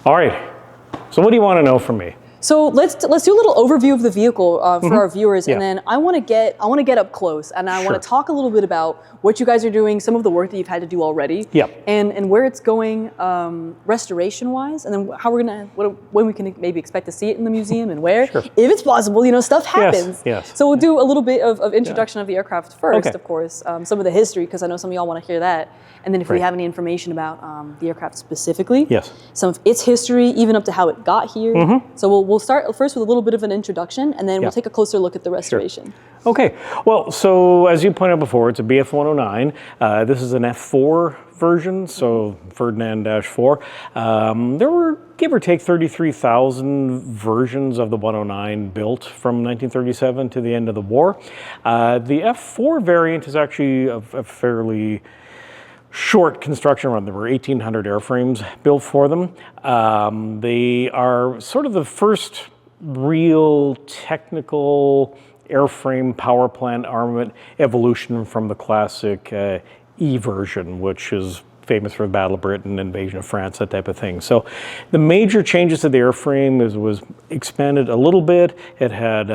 All right. So what do you want to know from me? So let's do a little overview of the vehicle for our viewers, and then I want to get up close, and I want to talk a little bit about what you guys are doing, some of the work that you've had to do already, and where it's going restoration wise, and then how we're gonna when we can maybe expect to see it in the museum and where, if it's possible. You know, stuff happens. Yes. So we'll do a little bit of introduction of the aircraft first, of course, some of the history, because I know some of y'all want to hear that, and then if we have any information about the aircraft specifically, some of its history, even up to how it got here. So we'll start first with a little bit of an introduction, and then we'll take a closer look at the restoration. Okay. Well, so as you pointed out before, it's a BF-109. This is an F4 version, so Ferdinand-4. There were, give or take, 33,000 versions of the 109 built from 1937 to the end of the war. The F4 variant is actually a fairly short construction run. There were 1,800 airframes built for them. They are sort of the first real technical airframe power plant armament evolution from the classic E version, which is famous for the Battle of Britain, invasion of France, that type of thing. So the major changes to the airframe was expanded a little bit. It had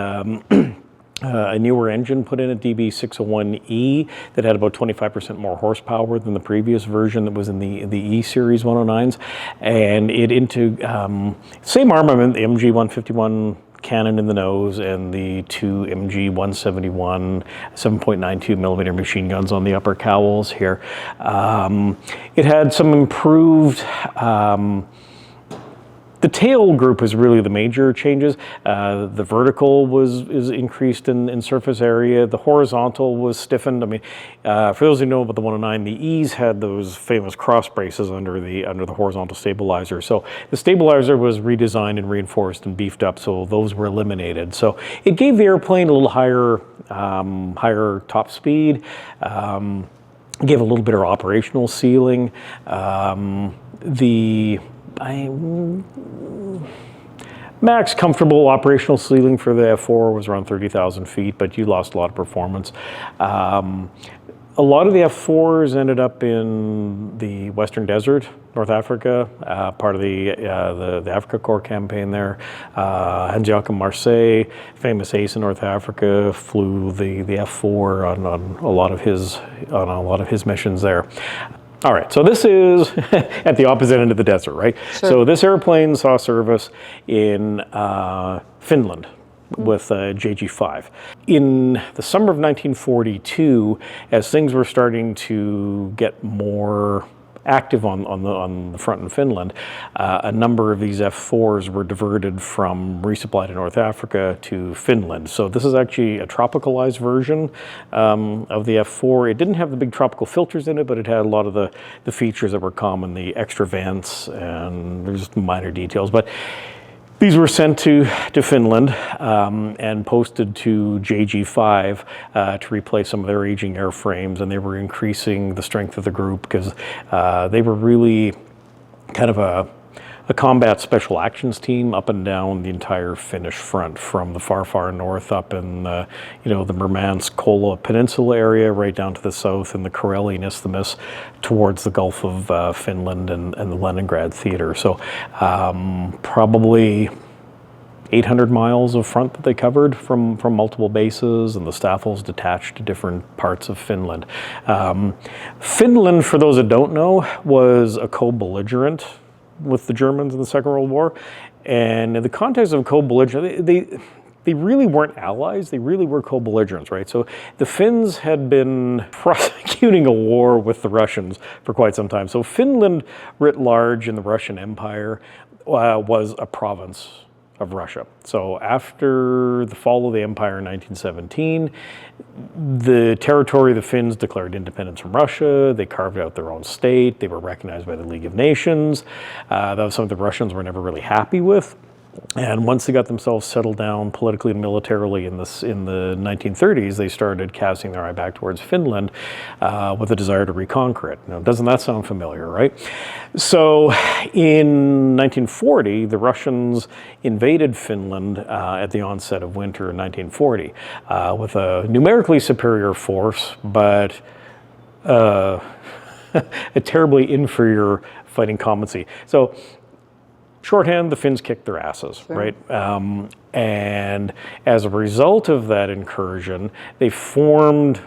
a newer engine put in, a DB601E, that had about 25% more horsepower than the previous version that was in the E series 109s, and it into same armament, the MG-151 cannon in the nose and the two MG-171 7.92 millimeter machine guns on the upper cowls here. It had some improved. The tail group is really the major changes. The vertical is increased in surface area. The horizontal was stiffened. I mean, for those who know about the 109, the E's had those famous cross braces under the horizontal stabilizer. So the stabilizer was redesigned and reinforced and beefed up, so those were eliminated. So it gave the airplane a little higher top speed. Gave a little bit of operational ceiling. Max comfortable operational ceiling for the F4 was around 30,000 feet, but you lost a lot of performance. A lot of the F4s ended up in the Western Desert, North Africa, part of the Africa Corps campaign there. Hans-Joachim Marseille, famous ace in North Africa, flew the F4 on a lot of his missions there. All right, so this is at the opposite end of the desert, right? So this airplane saw service in Finland with JG5. In the summer of 1942, as things were starting to get more active on the front in Finland, a number of these F4s were diverted from resupply to North Africa to Finland. So this is actually a tropicalized version of the F4. It didn't have the big tropical filters in it, but it had a lot of the features that were common, the extra vents, and there's minor details. But these were sent to Finland and posted to JG5 to replace some of their aging airframes, and they were increasing the strength of the group because they were really kind of a combat special actions team up and down the entire Finnish front, from the far north up in the Murmansk-Kola Peninsula area, right down to the south in the Karelian Isthmus, towards the Gulf of Finland and the Leningrad theater. So probably 800 miles of front that they covered from multiple bases, and the staffels detached to different parts of Finland. Finland, for those that don't know, was a co-belligerent with the Germans in the Second World War. And in the context of co-belligerent, they really weren't allies, they really were co-belligerents, right? So the Finns had been prosecuting a war with the Russians for quite some time. So Finland, writ large in the Russian Empire, was a province of Russia. So after the fall of the empire in 1917, the territory of the Finns declared independence from Russia. They carved out their own state. They were recognized by the League of Nations. That was something the Russians were never really happy with. And once they got themselves settled down politically and militarily in the 1930s, they started casting their eye back towards Finland with a desire to reconquer it. Now, doesn't that sound familiar, right? So in 1940, the Russians invaded Finland at the onset of winter in 1940 with a numerically superior force, but a terribly inferior fighting competency. So shorthand, the Finns kicked their asses, right? And as a result of that incursion, they formed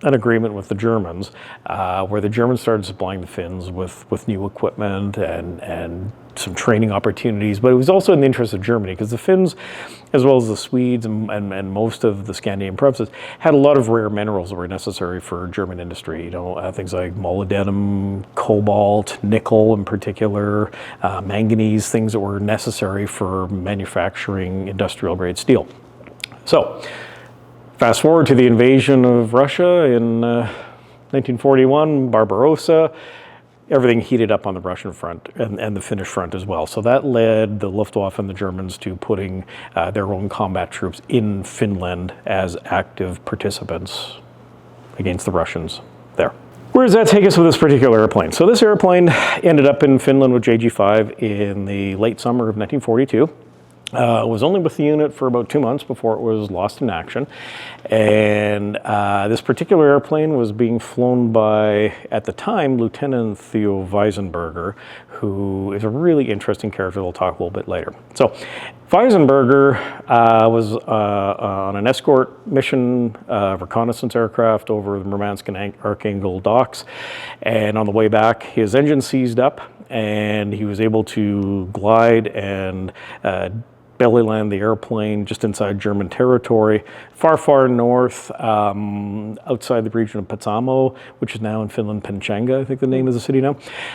an agreement with the Germans, where the Germans started supplying the Finns with new equipment and some training opportunities. But it was also in the interest of Germany, because the Finns, as well as the Swedes and most of the Scandinavian provinces, had a lot of rare minerals that were necessary for German industry. Things like molybdenum, cobalt, nickel in particular, manganese, things that were necessary for manufacturing industrial grade steel. So, fast forward to the invasion of Russia in 1941, Barbarossa, everything heated up on the Russian front and the Finnish front as well. So that led the Luftwaffe and the Germans to putting their own combat troops in Finland as active participants against the Russians there. Where does that take us with this particular airplane? So this airplane ended up in Finland with JG5 in the late summer of 1942. Was only with the unit for about 2 months before it was lost in action. And this particular airplane was being flown by, at the time, Lieutenant Theodor Weissenberger, who is a really interesting character we'll talk a little bit later. So Weissenberger was on an escort mission, reconnaissance aircraft over the Murmansk and Archangel docks. And on the way back, his engine seized up, and he was able to glide and belly land the airplane just inside German territory, far north, outside the region of Petsamo, which is now in Finland, Pechenga, I think the name of the city now.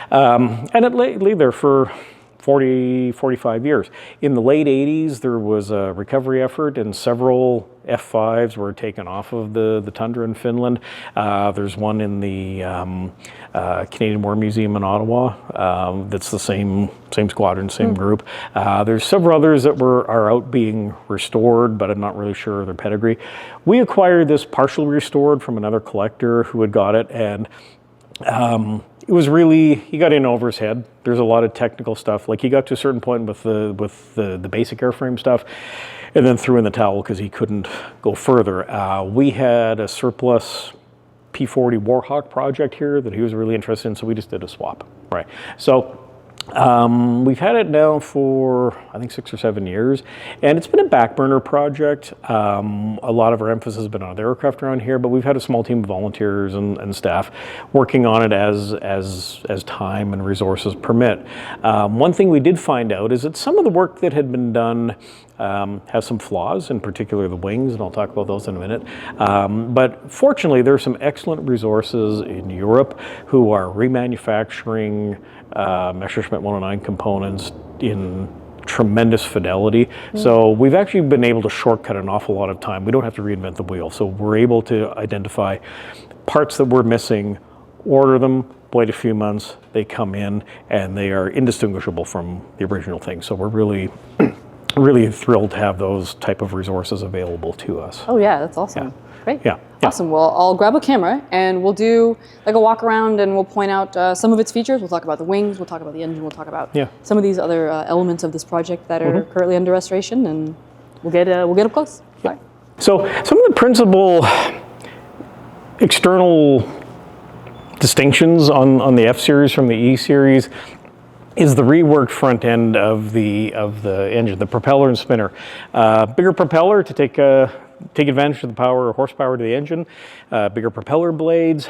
And it lay there for 45 years. In the late 80s, there was a recovery effort, and several F-5s were taken off of the tundra in Finland. There's one in the Canadian War Museum in Ottawa. That's the same squadron, same group. There's several others that are out being restored, but I'm not really sure of their pedigree. We acquired this partially restored from another collector who had got it, and it was really, he got in over his head. There's a lot of technical stuff. Like, he got to a certain point with the basic airframe stuff, and then threw in the towel because he couldn't go further. We had a surplus P-40 Warhawk project here that he was really interested in, so we just did a swap, right? So we've had it now for, I think, 6 or 7 years, and it's been a back burner project. A lot of our emphasis has been on the aircraft around here, but we've had a small team of volunteers and staff working on it as time and resources permit. One thing we did find out is that some of the work that had been done has some flaws, in particular the wings, and I'll talk about those in a minute. But fortunately, there are some excellent resources in Europe who are remanufacturing Messerschmitt 109 components in tremendous fidelity. So we've actually been able to shortcut an awful lot of time. We don't have to reinvent the wheel. So we're able to identify parts that we're missing, order them, wait a few months, they come in, and they are indistinguishable from the original thing. So we're really really thrilled to have those type of resources available to us. Oh yeah, that's awesome. Yeah. Great. Yeah. Awesome. Well, I'll grab a camera and we'll do like a walk around, and we'll point out some of its features. We'll talk about the wings, we'll talk about the engine, we'll talk about some of these other elements of this project that are currently under restoration, and we'll get up close. Yeah. Right. So some of the principal external distinctions on the F series from the E series is the reworked front end of the engine, the propeller and spinner. Bigger propeller to take advantage of the power or horsepower to the engine, bigger propeller blades.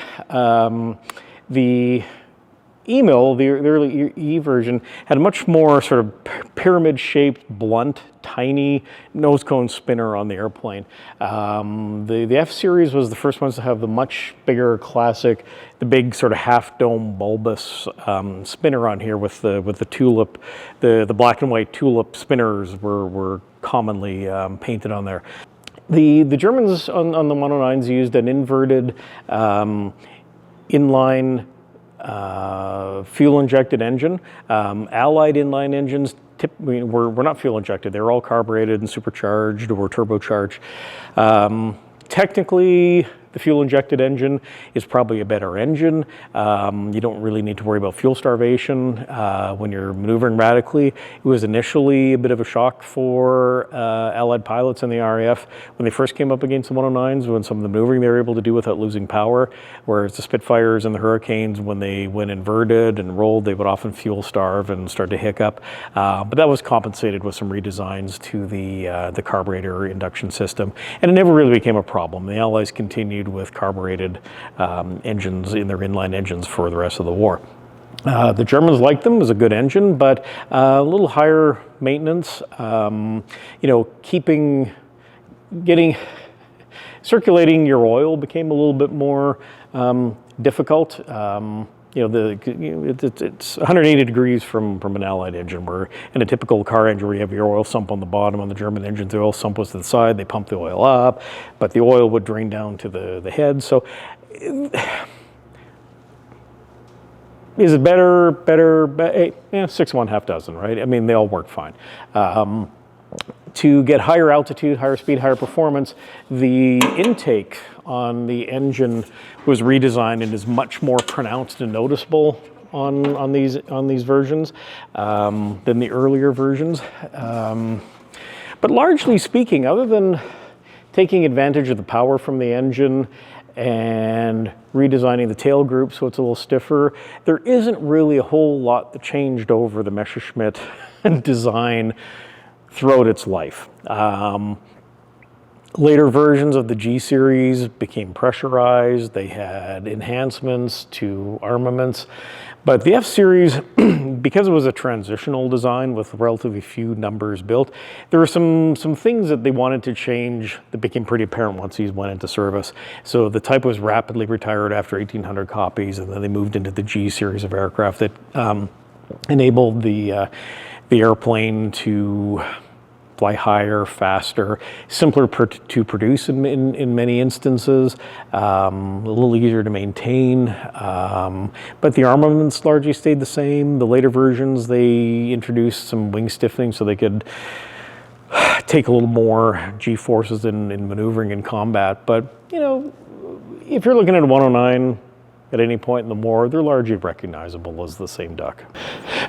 The E-mill, the early E version, had a much more sort of pyramid-shaped, blunt, tiny nose cone spinner on the airplane. The F-Series was the first ones to have the much bigger classic, the big sort of half-dome bulbous spinner on here with the tulip, the black and white tulip spinners were commonly painted on there. The Germans on the 109s used an inverted inline fuel-injected engine. Allied inline engines were not fuel-injected. They were all carbureted and supercharged or turbocharged. Technically, The fuel-injected engine is probably a better engine. You don't really need to worry about fuel starvation when you're maneuvering radically. It was initially a bit of a shock for Allied pilots in the RAF when they first came up against the 109s, when some of the maneuvering they were able to do without losing power, whereas the Spitfires and the Hurricanes, when they went inverted and rolled, they would often fuel starve and start to hiccup. But that was compensated with some redesigns to the carburetor induction system, and it never really became a problem. The Allies continued with carbureted engines in their inline engines for the rest of the war. The Germans liked them. It was a good engine, but a little higher maintenance. Circulating your oil became a little bit more difficult. It's 180 degrees from an Allied engine, where in a typical car engine where you have your oil sump on the bottom. On the German engines, the oil sump was to the side. They pumped the oil up, but the oil would drain down to the head. So is it better? 6 1, half dozen, right? I mean, they all work fine. To get higher altitude, higher speed, higher performance, the intake on the engine was redesigned and is much more pronounced and noticeable on these versions than the earlier versions. But largely speaking, other than taking advantage of the power from the engine and redesigning the tail group so it's a little stiffer, there isn't really a whole lot that changed over the Messerschmitt design throughout its life. Later versions of the G series became pressurized. They had enhancements to armaments. But the F series, because it was a transitional design with relatively few numbers built, there were some things that they wanted to change that became pretty apparent once these went into service. So the type was rapidly retired after 1,800 copies, and then they moved into the G series of aircraft that enabled the airplane to fly higher, faster, simpler to produce in many instances, a little easier to maintain. But the armaments largely stayed the same. The later versions, they introduced some wing stiffening so they could take a little more G-forces in maneuvering and combat. But, if you're looking at a 109, at any point in the war, they're largely recognizable as the same duck.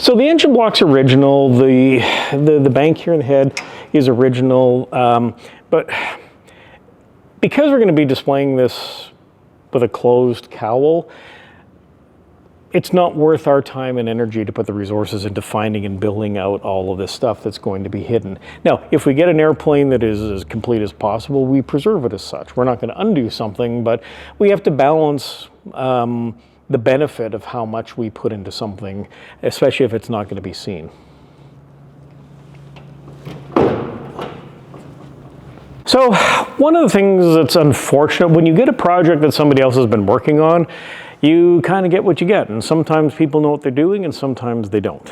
So the engine block's original, the bank here in the head is original, but because we're going to be displaying this with a closed cowl, it's not worth our time and energy to put the resources into finding and building out all of this stuff that's going to be hidden. Now, if we get an airplane that is as complete as possible, we preserve it as such. We're not going to undo something, but we have to balance the benefit of how much we put into something, especially if it's not going to be seen. So one of the things that's unfortunate, when you get a project that somebody else has been working on, you kind of get what you get, and sometimes people know what they're doing and sometimes they don't.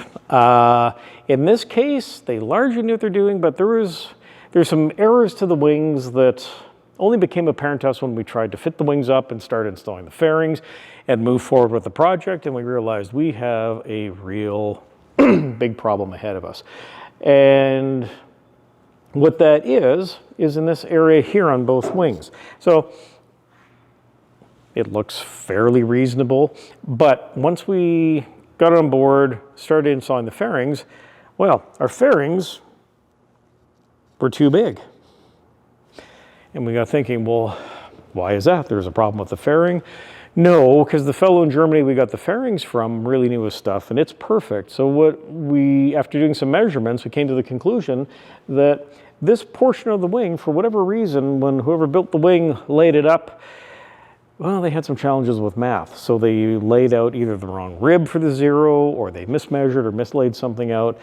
In this case, they largely knew what they're doing, but there's some errors to the wings that only became apparent to us when we tried to fit the wings up and start installing the fairings and move forward with the project, and we realized we have a real big problem ahead of us. And what that is in this area here on both wings. So it looks fairly reasonable, but once we got on board, started installing the fairings, well, our fairings were too big. And we got thinking, well, why is that? There's a problem with the fairing? No, because the fellow in Germany we got the fairings from really knew his stuff, and it's perfect. So after doing some measurements, we came to the conclusion that this portion of the wing, for whatever reason, when whoever built the wing laid it up, well, they had some challenges with math. So they laid out either the wrong rib for the zero, or they mismeasured or mislaid something out.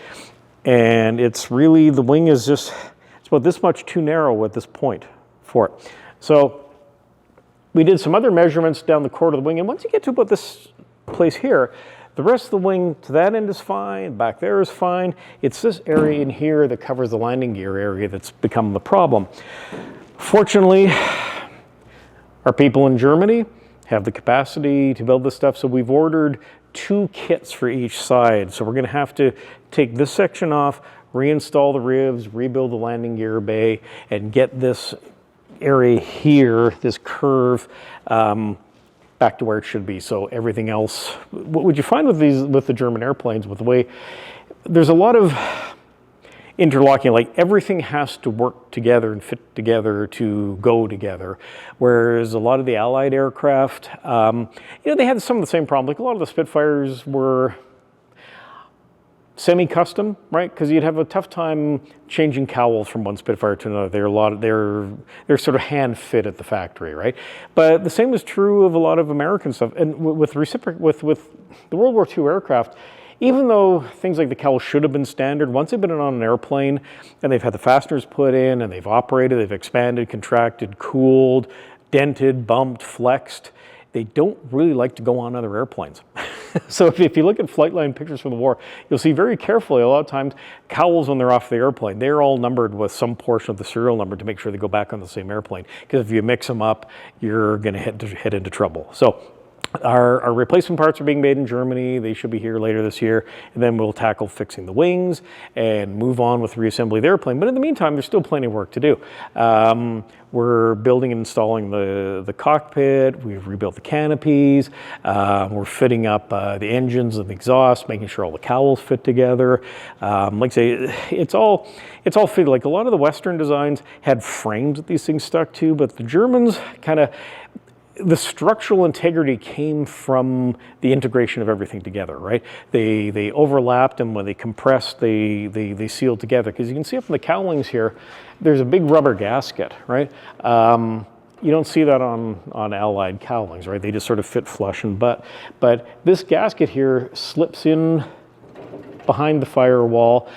And it's really, the wing is just, it's about this much too narrow at this point for it. So we did some other measurements down the chord of the wing, and once you get to about this place here, the rest of the wing to that end is fine, back there is fine. It's this area in here that covers the landing gear area that's become the problem. Fortunately, our people in Germany have the capacity to build this stuff, so we've ordered 2 kits for each side. So we're going to have to take this section off, reinstall the ribs, rebuild the landing gear bay, and get this area here, this curve, back to where it should be. So everything else, what would you find with the German airplanes, with the way, there's a lot of interlocking, like everything has to work together and fit together to go together. Whereas a lot of the Allied aircraft, they had some of the same problems. Like a lot of the Spitfires were semi-custom, right? Because you'd have a tough time changing cowls from one Spitfire to another. They're sort of hand fit at the factory, right? But the same is true of a lot of American stuff. And with the World War II aircraft, even though things like the cowl should have been standard, once they've been on an airplane and they've had the fasteners put in and they've operated, they've expanded, contracted, cooled, dented, bumped, flexed, they don't really like to go on other airplanes. So if you look at flight line pictures from the war, you'll see very carefully a lot of times cowls when they're off the airplane, they're all numbered with some portion of the serial number to make sure they go back on the same airplane. Because if you mix them up, you're going to head into trouble. So our replacement parts are being made in Germany. They should be here later this year. And then we'll tackle fixing the wings and move on with reassembly of the airplane. But in the meantime, there's still plenty of work to do. We're building and installing the cockpit. We've rebuilt the canopies. We're fitting up the engines and the exhaust, making sure all the cowls fit together. Like I say, it's all fitted. Like a lot of the Western designs had frames that these things stuck to, but the Germans kind of, the structural integrity came from the integration of everything together, right? They overlapped, and when they compressed, they sealed together. Because you can see up in the cowlings here, there's a big rubber gasket, right? You don't see that on Allied cowlings, right? They just sort of fit flush and butt. But this gasket here slips in behind the firewall,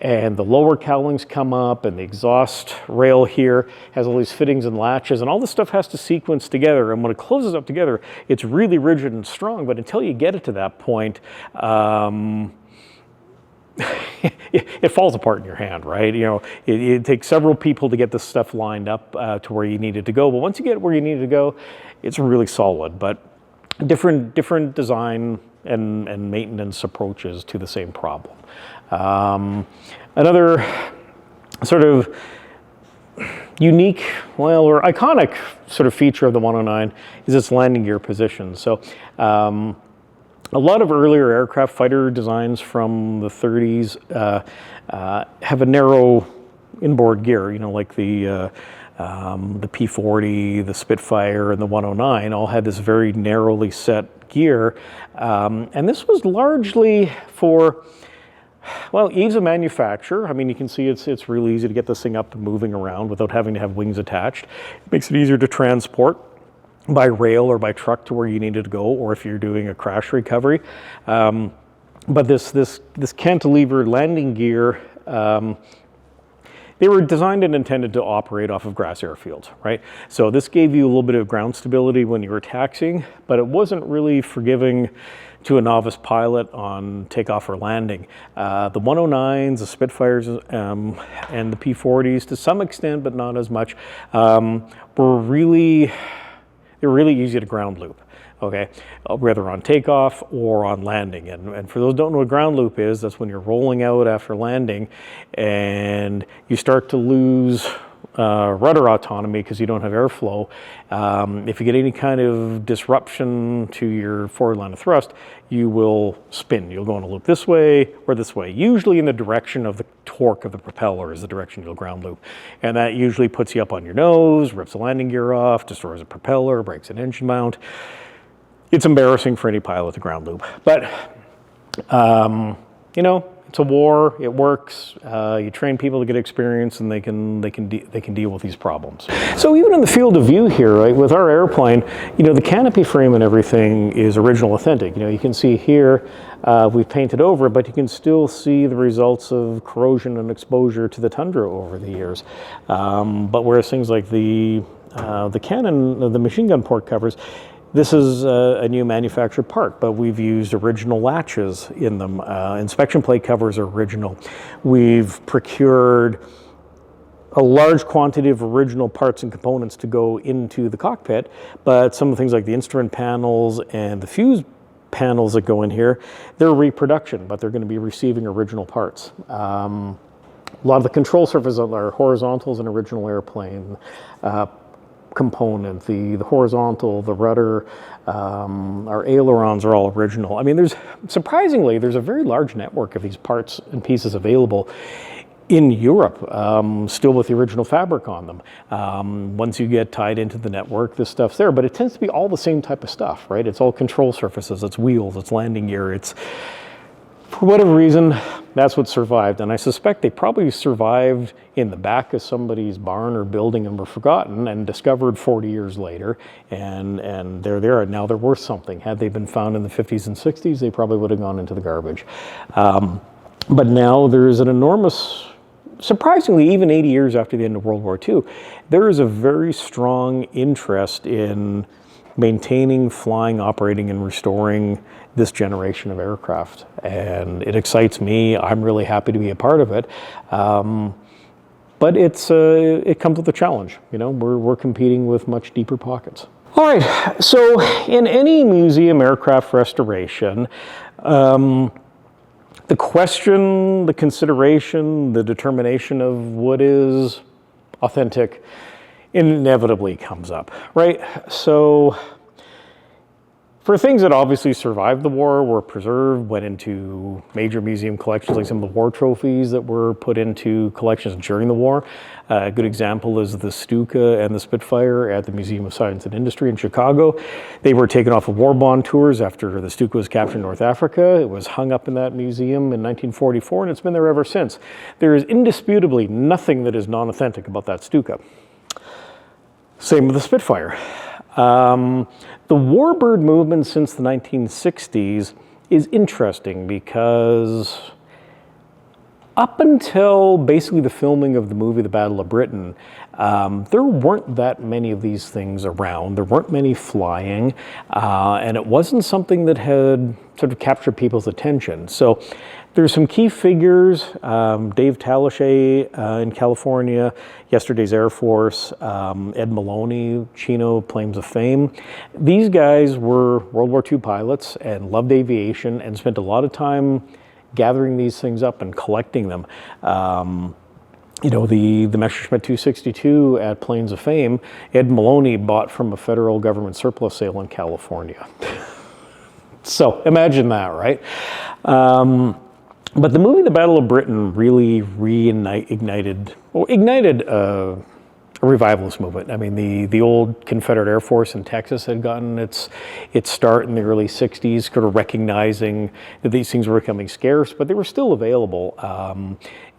and the lower cowlings come up, and the exhaust rail here has all these fittings and latches, and all this stuff has to sequence together. And when it closes up together, it's really rigid and strong, but until you get it to that point, it falls apart in your hand, right? It takes several people to get this stuff lined up to where you need it to go. But once you get where you need it to go, it's really solid. But different design and maintenance approaches to the same problem. Another sort of unique, or iconic sort of feature of the 109 is its landing gear position. So a lot of earlier aircraft fighter designs from the 30s have a narrow inboard gear, like the P-40, the Spitfire, and the 109 all had this very narrowly set gear. And this was largely for, ease of manufacture. I mean, you can see it's really easy to get this thing up and moving around without having to have wings attached. It makes it easier to transport by rail or by truck to where you needed to go, or if you're doing a crash recovery. But this cantilever landing gear, they were designed and intended to operate off of grass airfields, right? So this gave you a little bit of ground stability when you were taxiing, but it wasn't really forgiving to a novice pilot on takeoff or landing. The 109s, the Spitfires, and the P-40s, to some extent, but not as much, were really easy to ground loop. Okay, whether on takeoff or on landing. And for those who don't know what ground loop is, that's when you're rolling out after landing and you start to lose rudder autonomy because you don't have airflow. If you get any kind of disruption to your forward line of thrust, you will spin. You'll go in a loop this way or this way. Usually in the direction of the torque of the propeller is the direction you'll ground loop. And that usually puts you up on your nose, rips the landing gear off, destroys a propeller, breaks an engine mount. It's embarrassing for any pilot to ground loop, but it's a war. It works. You train people to get experience, and they can deal with these problems. So even in the field of view here, right, with our airplane, the canopy frame and everything is original, authentic. You can see here we've painted over, but you can still see the results of corrosion and exposure to the tundra over the years. But whereas things like the cannon, the machine gun port covers, this is a new manufactured part, but we've used original latches in them. Inspection plate covers are original. We've procured a large quantity of original parts and components to go into the cockpit, but some of the things like the instrument panels and the fuse panels that go in here, they're reproduction, but they're going to be receiving original parts. A lot of the control surfaces are horizontals in original airplane. component, the horizontal, the rudder, our ailerons are all original. I mean, surprisingly, there's a very large network of these parts and pieces available in Europe, still with the original fabric on them. Once you get tied into the network, this stuff's there, but it tends to be all the same type of stuff, right? It's all control surfaces, it's wheels, it's landing gear, it's, for whatever reason, that's what survived. And I suspect they probably survived in the back of somebody's barn or building and were forgotten and discovered 40 years later. And they're there, and now they're worth something. Had they been found in the 50s and 60s, they probably would have gone into the garbage. But now there is an enormous, surprisingly, even 80 years after the end of World War II, there is a very strong interest in maintaining, flying, operating, and restoring this generation of aircraft. And it excites me. I'm really happy to be a part of it. But it comes with a challenge. You know, we're competing with much deeper pockets. All right, so in any museum aircraft restoration, the question, the consideration, the determination of what is authentic inevitably comes up, right? So for things that obviously survived the war, were preserved, went into major museum collections, like some of the war trophies that were put into collections during the war. A good example is the Stuka and the Spitfire at the Museum of Science and Industry in Chicago. They were taken off of war bond tours after the Stuka was captured in North Africa. It was hung up in that museum in 1944, and it's been there ever since. There is indisputably nothing that is non-authentic about that Stuka. Same with the Spitfire. The warbird movement since the 1960s is interesting because up until basically the filming of the movie The Battle of Britain, there weren't that many of these things around. There weren't many flying, and it wasn't something that had sort of captured people's attention. So there's some key figures, Dave Talashe in California, yesterday's Air Force, Ed Maloney, Chino, Claims of Fame. These guys were World War II pilots and loved aviation and spent a lot of time gathering these things up and collecting them. You know, the Messerschmitt 262 at Plains of Fame, Ed Maloney bought from a federal government surplus sale in California. So imagine that, right? But the movie The Battle of Britain really ignited a revivalist movement. I mean, the old Confederate Air Force in Texas had gotten its start in the early 60s, sort of recognizing that these things were becoming scarce, but they were still available.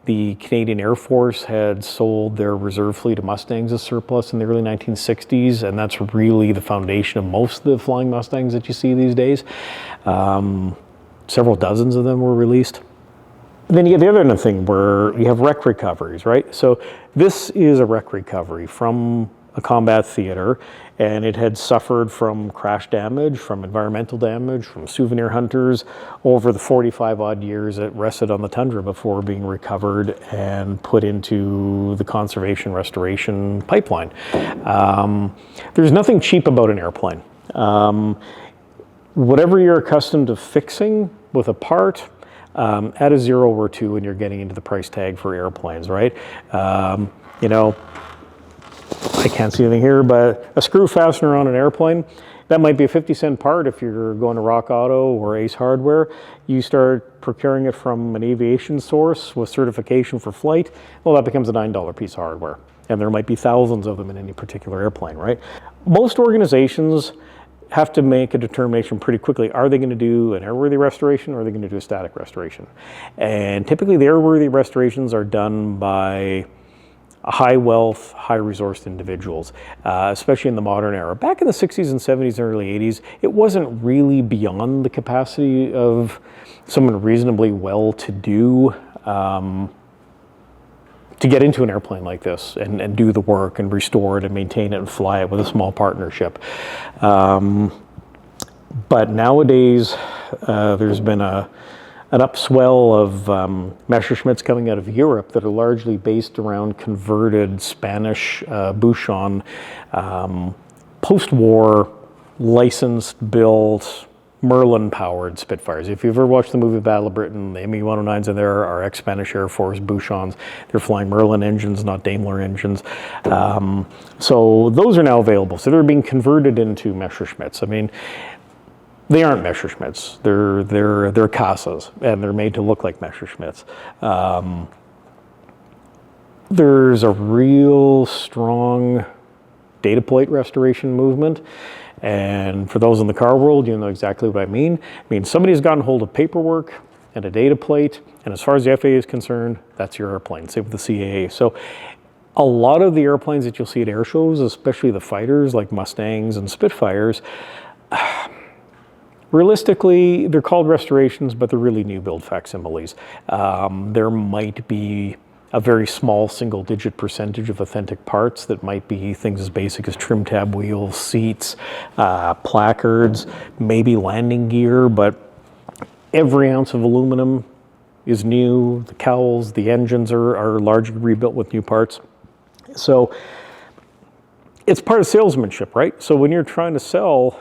The Canadian Air Force had sold their reserve fleet of Mustangs as surplus in the early 1960s, and that's really the foundation of most of the flying Mustangs that you see these days. Several dozens of them were released. And then you get the other thing where you have wreck recoveries, right? So this is a wreck recovery from a combat theater, and it had suffered from crash damage, from environmental damage, from souvenir hunters over the 45 odd years it rested on the tundra before being recovered and put into the conservation restoration pipeline. There's nothing cheap about an airplane. Whatever you're accustomed to fixing with a part, add a 0 or 2 and you're getting into the price tag for airplanes, right? You know, I can't see anything here, but a screw fastener on an airplane, that might be a 50-cent part if you're going to Rock Auto or Ace Hardware. You start procuring it from an aviation source with certification for flight, well, that becomes a $9 piece of hardware. And there might be thousands of them in any particular airplane, right? Most organizations have to make a determination pretty quickly. Are they going to do an airworthy restoration or are they going to do a static restoration? And typically the airworthy restorations are done by high wealth, high resourced individuals, especially in the modern era. Back in the 60s and 70s and early 80s, it wasn't really beyond the capacity of someone reasonably well-to-do to get into an airplane like this and do the work and restore it and maintain it and fly it with a small partnership. But nowadays, there's been an upswell of Messerschmitts coming out of Europe that are largely based around converted Spanish Bouchon, post-war, licensed, built, Merlin-powered Spitfires. If you've ever watched the movie Battle of Britain, the Me-109s in there are ex-Spanish Air Force Bouchons. They're flying Merlin engines, not Daimler engines. So those are now available. So they're being converted into Messerschmitts. I mean, they aren't Messerschmitts. They're Casas, and they're made to look like Messerschmitts. There's a real strong data plate restoration movement. And for those in the car world, you know exactly what I mean. I mean, somebody's gotten hold of paperwork and a data plate, and as far as the FAA is concerned, that's your airplane. Same with the CAA. So a lot of the airplanes that you'll see at air shows, especially the fighters like Mustangs and Spitfires, realistically, they're called restorations, but they're really new build facsimiles. There might be a very small single-digit percentage of authentic parts that might be things as basic as trim tab wheels, seats, placards, maybe landing gear, but every ounce of aluminum is new. The cowls, the engines are largely rebuilt with new parts. So it's part of salesmanship, right? So when you're trying to sell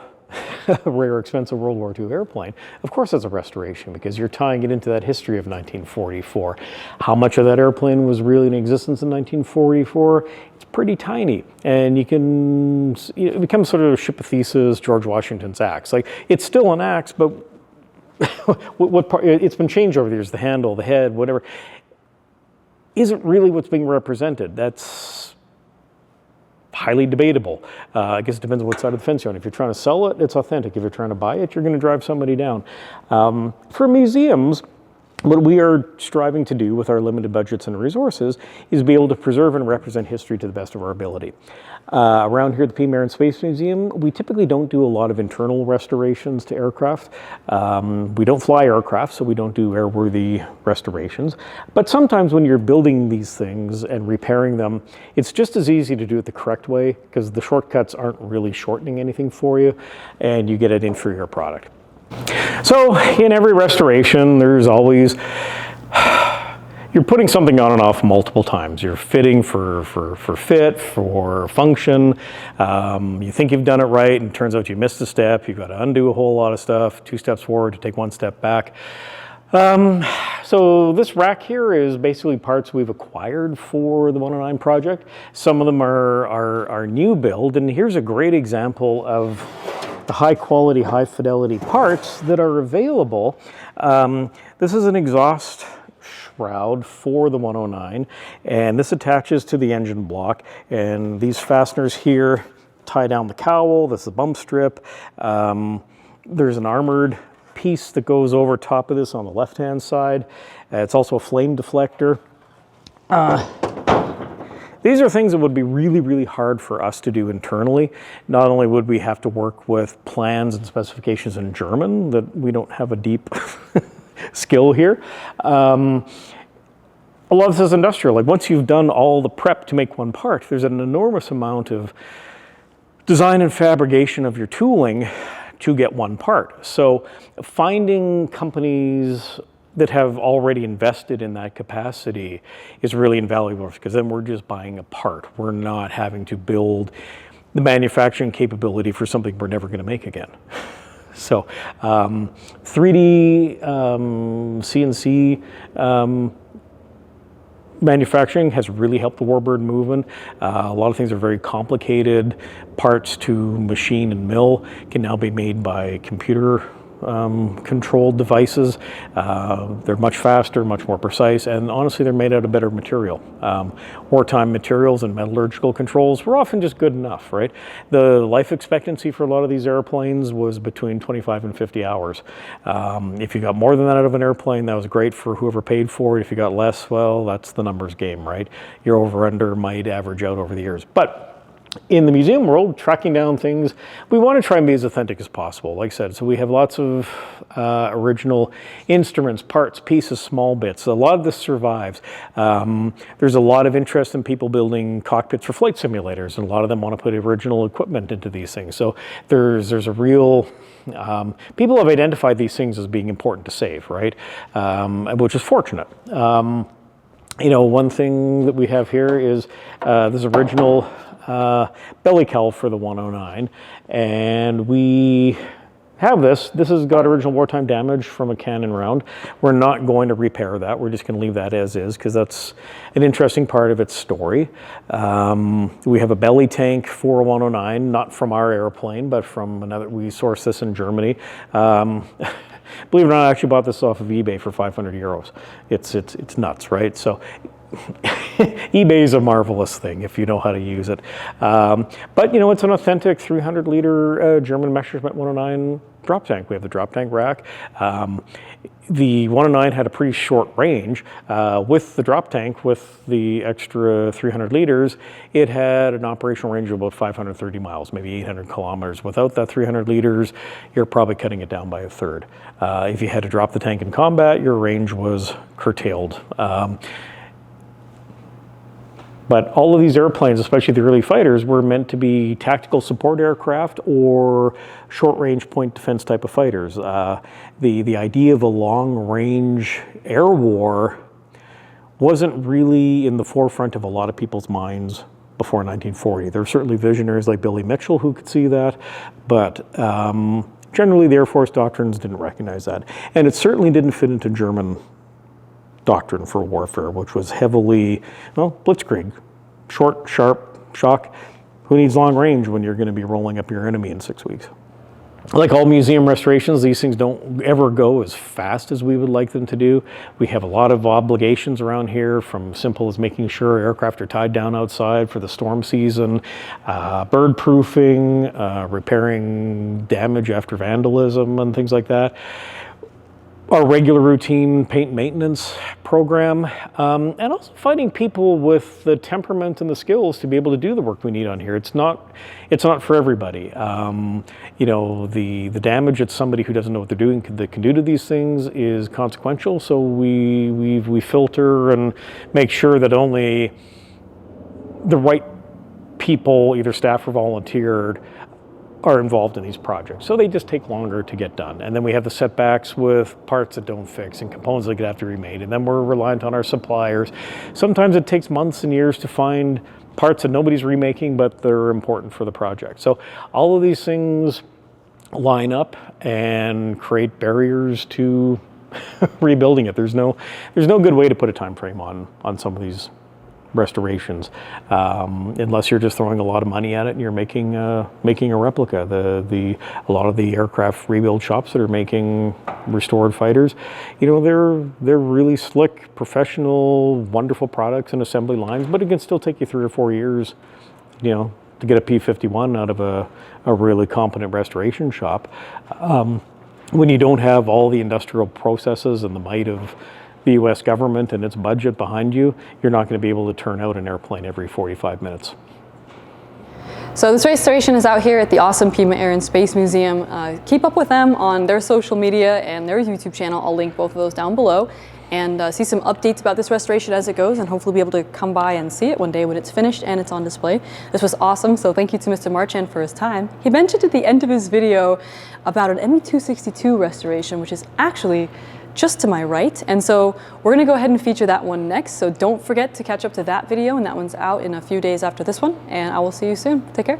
a rare, expensive World War II airplane, of course it's a restoration because you're tying it into that history of 1944. How much of that airplane was really in existence in 1944? It's pretty tiny. And it becomes sort of a ship of Theseus, George Washington's axe. Like, it's still an axe, but what part, it's been changed over the years, the handle, the head, whatever. Isn't really what's being represented. That's highly debatable. I guess it depends on what side of the fence you're on. If you're trying to sell it, it's authentic. If you're trying to buy it, you're going to drive somebody down. For museums, what we are striving to do with our limited budgets and resources is be able to preserve and represent history to the best of our ability. Around here at the Pima Air and Space Museum, we typically don't do a lot of internal restorations to aircraft. We don't fly aircraft, so we don't do airworthy restorations. But sometimes when you're building these things and repairing them, it's just as easy to do it the correct way because the shortcuts aren't really shortening anything for you, and you get an inferior product. So in every restoration, there's always, you're putting something on and off multiple times. You're fitting for fit, for function. You think you've done it right, and it turns out you missed a step. You've got to undo a whole lot of stuff, 2 steps forward to take 1 step back. So this rack here is basically parts we've acquired for the 109 project. Some of them are new build, and here's a great example of the high quality, high fidelity parts that are available. This is an exhaust shroud for the 109, and this attaches to the engine block, and these fasteners here tie down the cowl. This is the bump strip. There's an armored piece that goes over top of this on the left-hand side. It's also a flame deflector. These are things that would be really, really hard for us to do internally. Not only would we have to work with plans and specifications in German, that we don't have a deep skill here. A lot of this is industrial. Like, once you've done all the prep to make one part, there's an enormous amount of design and fabrication of your tooling to get one part. So finding companies that have already invested in that capacity is really invaluable because then we're just buying a part. We're not having to build the manufacturing capability for something we're never going to make again. So 3D CNC manufacturing has really helped the Warbird movement. A lot of things are very complicated. Parts to machine and mill can now be made by computer controlled devices. They're much faster, much more precise, and honestly, they're made out of better material. Wartime materials and metallurgical controls were often just good enough, right? The life expectancy for a lot of these airplanes was between 25 and 50 hours. If you got more than that out of an airplane, that was great for whoever paid for it. If you got less, well, that's the numbers game, right? Your over-under might average out over the years. But in the museum world, tracking down things, we want to try and be as authentic as possible, like I said. So we have lots of original instruments, parts, pieces, small bits. A lot of this survives. There's a lot of interest in people building cockpits for flight simulators, and a lot of them want to put original equipment into these things. So there's a real, people have identified these things as being important to save, right? Which is fortunate. You know, one thing that we have here is this original belly cowl for the 109, and we have this. This has got original wartime damage from a cannon round. We're not going to repair that. We're just going to leave that as is because that's an interesting part of its story. We have a belly tank for a 109, not from our airplane, but from another. We sourced this in Germany. Believe it or not, I actually bought this off of eBay for 500 euros. It's nuts, right? So eBay is a marvelous thing if you know how to use it. But you know, it's an authentic 300-liter German Messerschmitt 109 drop tank. We have the drop tank rack. The 109 had a pretty short range. With the drop tank, with the extra 300 liters, it had an operational range of about 530 miles, maybe 800 kilometers. Without that 300 liters, you're probably cutting it down by a third. If you had to drop the tank in combat, your range was curtailed. But all of these airplanes, especially the early fighters, were meant to be tactical support aircraft or short-range point defense type of fighters. The idea of a long-range air war wasn't really in the forefront of a lot of people's minds before 1940. There were certainly visionaries like Billy Mitchell who could see that, but generally the Air Force doctrines didn't recognize that. And it certainly didn't fit into German doctrine for warfare, which was heavily, well, blitzkrieg, short, sharp, shock. Who needs long range when you're going to be rolling up your enemy in 6 weeks? Like all museum restorations, these things don't ever go as fast as we would like them to do. We have a lot of obligations around here, from simple as making sure aircraft are tied down outside for the storm season, bird proofing, repairing damage after vandalism and things like that. Our regular routine paint maintenance program, and also finding people with the temperament and the skills to be able to do the work we need on here. It's not for everybody. You know, the damage that somebody who doesn't know what they're doing that can do to these things is consequential. So we filter and make sure that only the right people, either staff or volunteered, are involved in these projects. So they just take longer to get done. And then we have the setbacks with parts that don't fix and components that have to be remade. And then we're reliant on our suppliers. Sometimes it takes months and years to find parts that nobody's remaking, but they're important for the project. So all of these things line up and create barriers to rebuilding it. There's no good way to put a time frame on some of these restorations, unless you're just throwing a lot of money at it and you're making a replica. A lot of the aircraft rebuild shops that are making restored fighters, you know, they're really slick, professional, wonderful products and assembly lines, but it can still take you 3 or 4 years, you know, to get a P-51 out of a really competent restoration shop. When you don't have all the industrial processes and the might of the U.S. government and its budget behind you, you're not going to be able to turn out an airplane every 45 minutes. So this restoration is out here at the awesome Pima Air and Space Museum. Keep up with them on their social media and their YouTube channel. I'll link both of those down below, and see some updates about this restoration as it goes, and hopefully be able to come by and see it one day when it's finished and it's on display. This was awesome, so thank you to Mr. Marchand for his time. He mentioned at the end of his video about an ME-262 restoration, which is actually just to my right, and so we're going to go ahead and feature that one next. So don't forget to catch up to that video, and that one's out in a few days after this one, and I will see you soon. Take care.